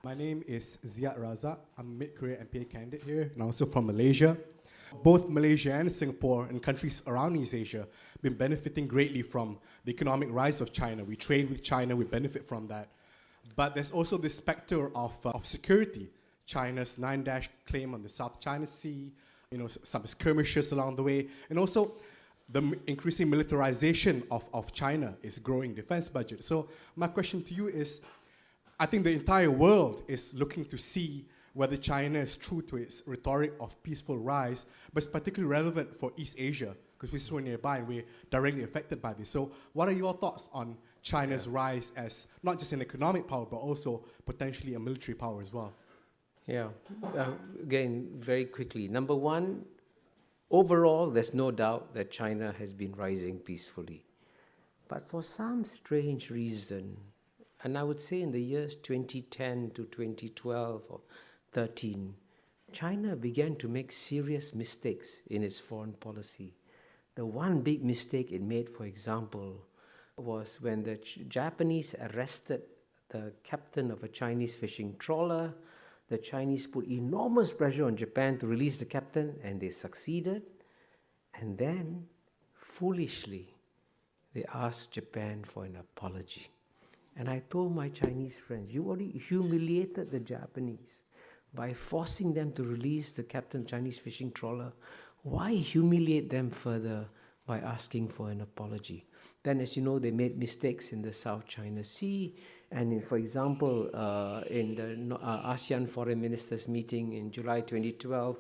My name is Ziad Razak. I'm a mid-career MPA candidate here, and also from Malaysia. Both Malaysia and Singapore and countries around East Asia have been benefiting greatly from the economic rise of China. We trade with China, we benefit from that. But there's also this specter of security. China's 9-dash claim on the South China Sea, some skirmishes along the way, and also the increasing militarization of China is growing defense budget. So my question to you is, I think the entire world is looking to see whether China is true to its rhetoric of peaceful rise, but it's particularly relevant for East Asia, because we're so nearby and we're directly affected by this. So what are your thoughts on China's rise as not just an economic power, but also potentially a military power as well? Yeah, again, very quickly. Number one, overall, there's no doubt that China has been rising peacefully. But for some strange reason, and I would say in the years 2010 to 2012 or 13, China began to make serious mistakes in its foreign policy. The one big mistake it made, for example, was when the Japanese arrested the captain of a Chinese fishing trawler. The Chinese put enormous pressure on Japan to release the captain, and they succeeded. And then, foolishly, they asked Japan for an apology. And I told my Chinese friends, you already humiliated the Japanese by forcing them to release the captain of Chinese fishing trawler. Why humiliate them further by asking for an apology? Then, as you know, they made mistakes in the South China Sea. And for example, in the ASEAN Foreign Ministers meeting in July 2012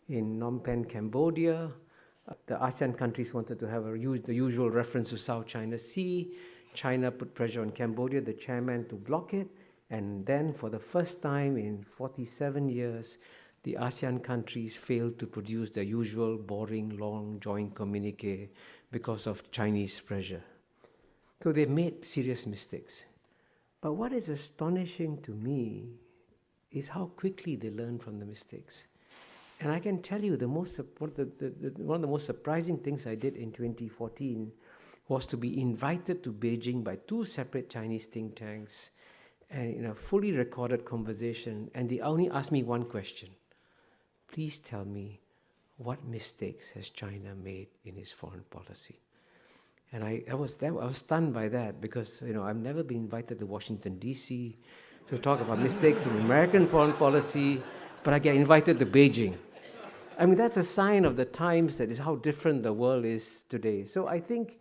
in Phnom Penh, Cambodia, the ASEAN countries wanted to have the usual reference to South China Sea. China put pressure on Cambodia, the chairman, to block it. And then for the first time in 47 years, the ASEAN countries failed to produce their usual boring, long joint communique because of Chinese pressure. So they've made serious mistakes. But what is astonishing to me is how quickly they learn from the mistakes. And I can tell you one of the most surprising things I did in 2014 was to be invited to Beijing by two separate Chinese think tanks and in a fully recorded conversation, and they only asked me one question. Please tell me, what mistakes has China made in its foreign policy? And I was stunned by that, because I've never been invited to Washington, D.C. to talk about mistakes in American foreign policy, but I get invited to Beijing. I mean, that's a sign of the times, that is how different the world is today. So I think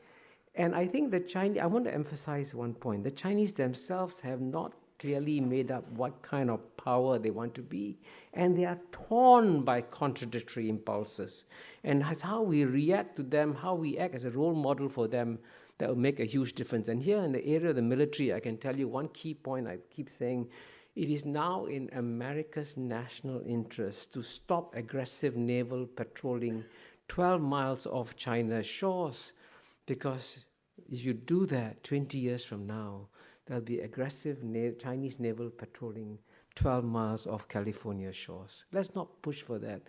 the Chinese, I want to emphasize one point. The Chinese themselves have not clearly made up what kind of power they want to be, and they are torn by contradictory impulses. And it's how we react to them, how we act as a role model for them, that will make a huge difference. And here in the area of the military, I can tell you one key point I keep saying: it is now in America's national interest to stop aggressive naval patrolling 12 miles off China's shores, because if you do that 20 years from now, there'll be aggressive Chinese naval patrolling 12 miles off California shores. Let's not push for that.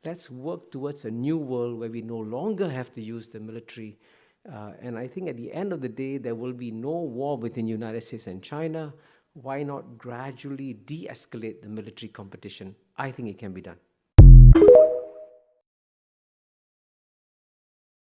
Let's work towards a new world where we no longer have to use the military. And I think at the end of the day, there will be no war between the United States and China. Why not gradually de-escalate the military competition? I think it can be done.